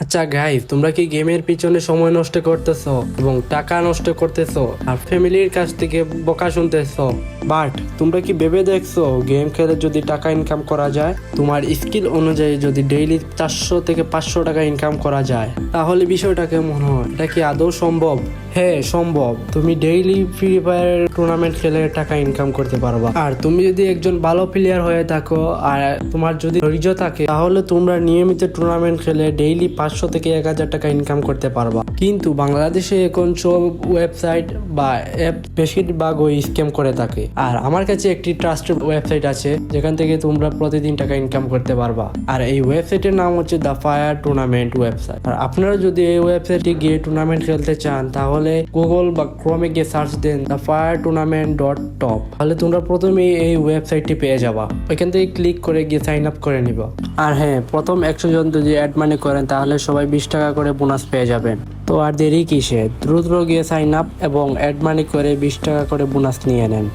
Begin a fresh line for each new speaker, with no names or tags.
আচ্ছা গাইস, তোমরা কি গেমের পিছনে সময় নষ্ট করতেছো এবং টাকা নষ্ট করতেছো আর ফ্যামিলির কাছ থেকে বকা শুনতেছো, বাট তোমরা কি ভেবে দেখছো গেম খেলে যদি টাকা ইনকাম করা যায়, তোমার স্কিল অনুযায়ী যদি ডেইলি 400 থেকে 500 টাকা ইনকাম করা যায়, তাহলে বিষয়টা কেমন হয়? এটা কি আদৌ সম্ভব? হ্যাঁ সম্ভব। তুমি ডেইলি ফ্রি ফায়ার টুর্নামেন্ট খেলে টাকা ইনকাম করতে পারবা। আর তুমি যদি একজন ভালো প্লেয়ার হয়ে থাকো আর তোমার যদি ধৈর্য থাকে, তাহলে তোমরা নিয়মিত টুর্নামেন্ট খেলে ডেইলি 500 থেকে 1000 টাকা ইনকাম করতে পারবা। কিন্তু বাংলাদেশে এখন সব ওয়েবসাইট বা অ্যাপ বেশিরভাগই স্ক্যাম করে থাকে। আর আমার কাছে একটি ট্রাস্টেড ওয়েবসাইট আছে যেখান থেকে তোমরা প্রতিদিন টাকা ইনকাম করতে পারবা। আর এই ওয়েবসাইটের নাম হচ্ছে দ্য ফায়ার টুর্নামেন্ট ওয়েবসাইট। আর আপনারা যদি এই ওয়েবসাইটে গিয়ে টুর্নামেন্ট খেলতে চান, তাহলে গুগল বা ক্রোমে গিয়ে সার্চ দেন দ্য ফায়ার টুর্নামেন্ট .top, তাহলে তোমরা প্রথমেই এই ওয়েবসাইটটি পেয়ে যাবা। ওইখান থেকে ক্লিক করে গিয়ে সাইন আপ করে নিবা। আর হ্যাঁ, প্রথম 100 জন যদি অ্যাড মানি করেন তাহলে সবাই 20 টাকা করে বোনাস পেয়ে যাবেন। তো আর দেরি কিসে, দ্রুত গিয়ে সাইন আপ এবং অ্যাড মানি করে 20 টাকা করে বোনাস নিয়ে নেন।